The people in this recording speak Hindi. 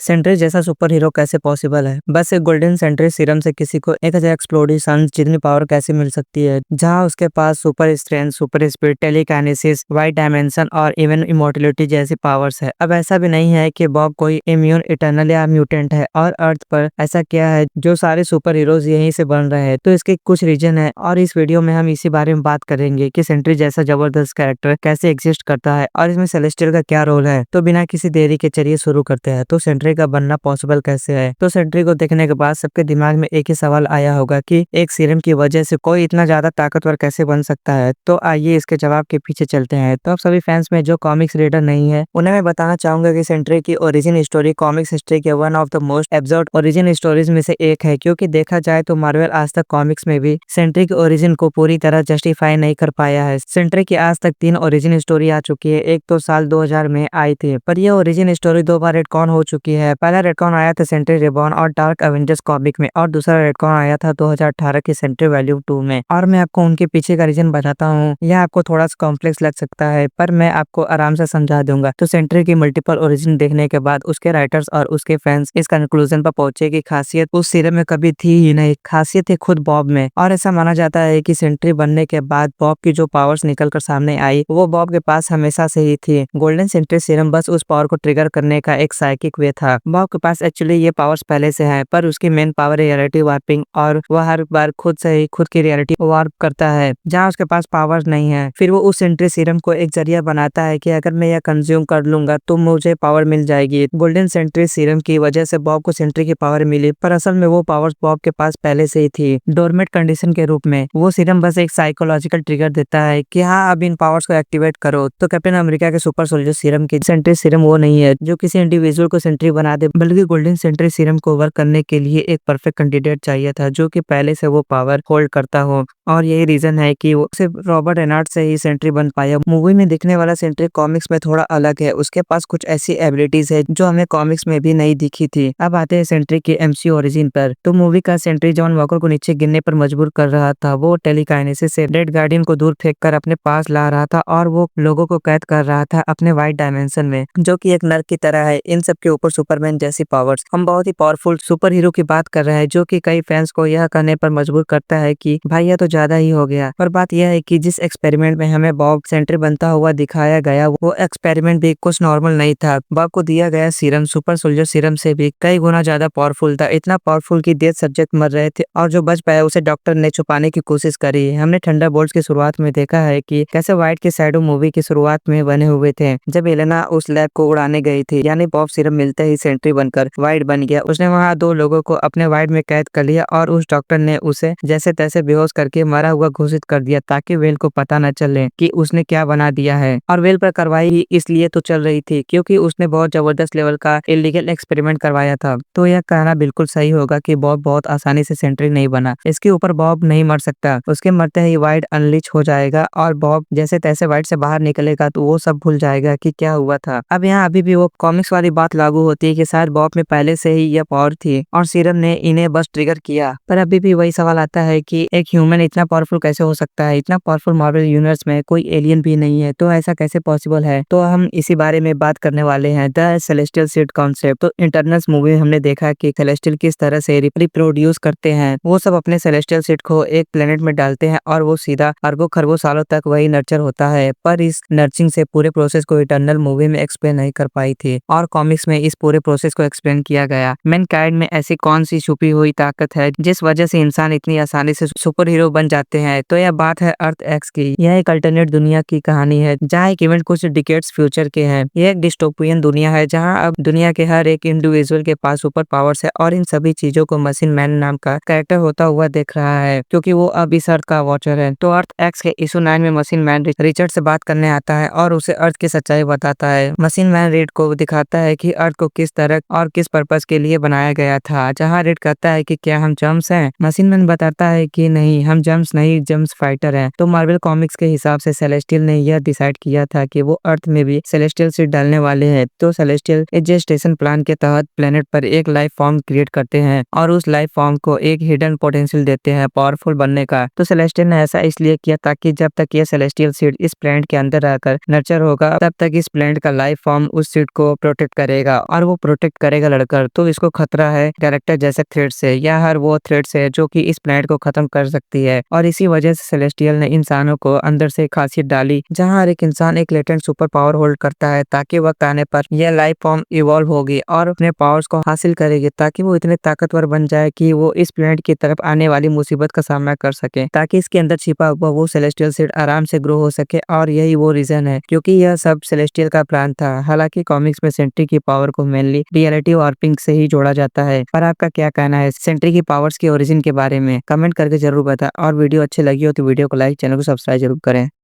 सेंट्री जैसा सुपर हीरो कैसे पॉसिबल है? बस एक गोल्डन सेंट्री सीरम से किसी को 1000 एक्सप्लोडेशन जितनी पावर कैसे मिल सकती है, जहां उसके पास super strength, super speed, telekinesis, wide dimension और इवन इमोर्टलिटी जैसी पावर्स है। अब ऐसा भी नहीं है कि बॉब कोई इम्यून, इटर्नल या म्यूटेंट है और अर्थ पर ऐसा क्या है जो सारे सुपर हीरोज यहीं से बन रहे हैं। तो इसके कुछ रीजन है और इस वीडियो में हम इसी बारे में बात करेंगे कि सेंट्री जैसा जबरदस्त कैरेक्टर कैसे एग्जिस्ट करता है और इसमें सेलेस्टियल का क्या रोल है। तो बिना किसी देरी के चलिए शुरू करते हैं। तो सेंट्री का बनना पॉसिबल कैसे है? तो सेंट्री को देखने के बाद सबके दिमाग में एक ही सवाल आया होगा कि एक सीरम की वजह से कोई इतना ज्यादा ताकतवर कैसे बन सकता है। तो आइए इसके जवाब के पीछे चलते हैं। तो आप सभी फैंस में जो कॉमिक्स रीडर नहीं है उन्हें मैं बताना चाहूंगा कि सेंट्री की ओरिजिन स्टोरी कॉमिक्स हिस्ट्री के one of the most absurd origin stories में से एक है, क्योंकि देखा जाए तो मार्वल आज तक कॉमिक्स में भी सेंट्री की ओरिजिन को पूरी तरह जस्टिफाई नहीं कर पाया है। सेंट्री की आज तक 3 ओरिजिन स्टोरी आ चुकी है। एक तो साल 2000 में आई थी, पर यह ओरिजिन स्टोरी 2 बार रेडकॉन हो चुकी है। पहला रेडकॉन आया था सेंट्री रिबॉर्न और डार्क एवेंजर्स कॉमिक में, और दूसरा रेडकॉन आया था 2018 की सेंट्री वॉल्यूम 2 में। और मैं आपको उनके पीछे का रीजन बताता हूँ। यह आपको थोड़ा सा कॉम्प्लेक्स लग सकता है, पर मैं आपको आराम से समझा दूंगा। तो सेंट्री की मल्टीपल ओरिजिन देखने के बाद उसके राइटर्स और उसके फैंस इस कंक्लूजन पर पहुंचे कि खासियत उस सीरम में कभी थी ही नहीं, खासियत थी खुद बॉब में। और ऐसा माना जाता है कि सेंट्री बनने के बाद बॉब की जो पावर्स निकल कर सामने आई वो बॉब के पास हमेशा से ही थी। गोल्डन सेंट्री सीरम बस उस पावर को ट्रिगर करने का एक साइकिक वे था। बॉब के पास एक्चुअली ये पावर्स पहले से है, पर उसकी मेन पावर है रियलिटी वार्पिंग, और वह हर बार खुद से ही खुद की रियलिटी वार्प करता है जहाँ उसके पास पावर्स नहीं है। फिर वो उस सेंट्री सीरम को एक जरिया बनाता है कि अगर मैं यह कंज्यूम कर लूंगा तो मुझे पावर मिल जाएगी। गोल्डन सेंट्री सीरम की वजह से बॉब को सेंट्री की पावर मिली, पर असल में वो पावर्स बॉब के पास पहले से ही थी, डोरमेट कंडीशन के रूप में। वो सीरम बस एक साइकोलॉजिकल ट्रिगर देता है कि हाँ अब इन पावर्स को एक्टिवेट करो। तो कैप्टन अमेरिका के सुपर सोल्जर सीरम की सेंट्री सीरम वो नहीं है जो किसी इंडिविजुअल को सेंट्री बना दे, बल्कि गोल्डन सेंट्री सीरम को वर्क करने के लिए एक परफेक्ट कैंडिडेट चाहिए था जो कि पहले से वो पावर होल्ड करता हो। और यही रीजन है कि वो सिर्फ रॉबर्ट रेनाल्ड से ही सेंट्री बन पाया। मूवी में दिखने वाला सेंट्री कॉमिक्स में थोड़ा अलग है। उसके पास कुछ ऐसी एबिलिटीज है जो हमें कॉमिक्स में भी नहीं दिखी थी। अब आते हैं सेंट्री के एमसी ओरिजिन पर। तो मूवी का सेंट्री जॉन वॉकर को नीचे गिरने पर मजबूर कर रहा था। वो टेलीकाइनेसिस से रेड गार्डियन को दूर फेंक कर अपने पास ला रहा था और वो लोगों को कैद कर रहा था अपने वाइट डायमेंशन में, जो कि एक नर्क की तरह है। इन सब के ऊपर सुपरमैन जैसी पावर्स। हम बहुत ही पावरफुल सुपर हीरो की बात कर रहे हैं, जो कि कई फैंस को यह कहने पर मजबूर करता है कि भाई यह तो ज्यादा ही हो गया। पर बात यह है कि जिस एक्सपेरिमेंट में हमें बॉब सेंट्री बनता हुआ दिखाया गया वो एक्सपेरिमेंट भी कुछ नॉर्मल नहीं था। बॉब को दिया गया सीरम सुपर सोल्जर सीरम से भी कई गुना ज्यादा पावरफुल था, इतना पावरफुल कि 10 सब्जेक्ट मर रहे थे और जो बच पाया उसे डॉक्टर ने छुपाने की कोशिश करी। हमने थंडरबोल्ट्स की शुरुआत में देखा है कि कैसे व्हाइट के शैडो मूवी की शुरुआत में बने हुए थे, जब एलेना उस लैब को उड़ाने गई थी। यानी बॉब सीरम मिलते ही सेंट्री बनकर व्हाइट बन गया। उसने वहाँ 2 लोगों को अपने वाइड में कैद कर लिया और उस डॉक्टर ने उसे जैसे तैसे बेहोश करके मरा हुआ घोषित कर दिया, ताकि वेल को पता न चले कि उसने क्या बना दिया है। और वेल पर कार्रवाई ही इसलिए तो चल रही थी क्योंकि उसने बहुत जबरदस्त लेवल का इलीगल एक्सपेरिमेंट करवाया था। तो यह कहना बिल्कुल सही होगा कि बॉब बहुत आसानी से सेंट्री नहीं बना। इसके ऊपर बॉब नहीं मर सकता। उसके मरते ही वाइड अनलीच हो जाएगा और बॉब जैसे तैसे वाइड से बाहर निकलेगा तो वो सब भूल जाएगा कि क्या हुआ था। अब यहाँ अभी भी वो कॉमिक्स वाली बात लागू होती है कि शायद बॉब में पहले से ही यह पावर थी और सीरम ने इन्हें बस ट्रिगर किया। पर अभी भी वही सवाल आता है कि एक ह्यूमन इतना पावरफुल कैसे हो सकता है? इतना पावरफुल मार्वल यूनिवर्स में कोई एलियन भी नहीं है, तो ऐसा कैसे पॉसिबल है? तो हम इसी बारे में बात करने वाले हैं, द सेलेस्टियल सीड कॉन्सेप्ट। तो इंटरनल्स मूवी में हमने देखा कि सेलेस्टियल किस तरह से रिप्रोड्यूस करते हैं। वो सब अपने सेलेस्टियल सीड को एक प्लेनेट में डालते हैं और वो सीधा अरबों खरबों सालों तक वही नर्चर होता है। पर इस नर्चिंग से पूरे प्रोसेस को इटर्नल मूवी में एक्सप्लेन नहीं कर पाई थी और कॉमिक्स में इस पूरे प्रोसेस को एक्सप्लेन किया गया। मैनकाइंड में ऐसी कौन सी छुपी हुई ताकत है जिस वजह से इंसान इतनी आसानी से सुपर हीरो बन जाते हैं? तो यह बात है अर्थ एक्स की। यह एक अल्टरनेट दुनिया की कहानी है जहाँ एक इवेंट कुछ डिकेड्स फ्यूचर के हैं। यह एक डिस्टोपियन दुनिया है जहाँ अब दुनिया के हर एक इंडिविजुअल के पास सुपर पावर्स है और इन सभी चीजों को मशीन मैन नाम का कैरेक्टर होता हुआ देख रहा है, क्योंकि वो अब इस अर्थ का वॉचर है। तो अर्थ एक्स के इशू 9 में मशीन मैन रिचर्ड से बात करने आता है और उसे अर्थ की सच्चाई बताता है। मशीन मैन रेड को दिखाता है कि अर्थ को किस तरह और किस पर्पस के लिए बनाया गया था। जहाँ रेड कहता है कि क्या हम जम्स हैं? मशीन मैन बताता है कि नहीं, हम जम्स नहीं, जम्स फाइटर हैं। तो मार्वल कॉमिक्स के हिसाब से सेलेस्टियल ने यह डिसाइड किया था कि वो अर्थ में भी सेलेस्टियल सीड डालने वाले हैं। तो सेलेस्टियल एक जेस्टेशन प्लान के तहत प्लेनेट पर एक लाइफ फॉर्म क्रिएट करते हैं और उस लाइफ फॉर्म को एक हिडन पोटेंशियल देते हैं पावरफुल बनने का। तो सेलेस्टियल ने ऐसा इसलिए किया ताकि जब तक ये सेलेस्टियल सीड इस प्लेनेट के अंदर रहकर नर्चर होगा तब तक इस प्लेनेट का लाइफ फॉर्म उस सीड को प्रोटेक्ट करेगा और वो प्रोटेक्ट करेगा लड़कर, तो इसको खतरा है कैरेक्टर जैसे थ्रेड से या हर वो थ्रेड से जो कि इस प्लेनेट को खत्म कर सकती है। और इसी वजह से सेलेस्टियल ने इंसानों को अंदर से खासियत डाली जहाँ हर एक इंसान एक लेटेंट सुपर पावर होल्ड करता है, ताकि वक्त आने पर यह लाइफ फॉर्म इवॉल्व होगी और अपने पावर्स को हासिल करेगी, ताकि वो इतने ताकतवर बन जाए कि वो इस प्लेनेट की तरफ आने वाली मुसीबत का सामना कर सके, ताकि इसके अंदर छिपा हुआ वो सेलेस्टियल सीड आराम से ग्रो हो सके। और यही वो रीजन है क्योंकि यह सब सेलेस्टियल का प्लान था। हालांकि कॉमिक्स में सेंट्री की पावर को मेनली रियलिटी वार्पिंग से ही जोड़ा जाता है। पर आपका क्या कहना है सेंट्री की पावर्स के ओरिजिन के बारे में? कमेंट करके जरूर बताएं। और वीडियो अच्छी लगी हो तो वीडियो को लाइक, चैनल को सब्सक्राइब जरूर करें।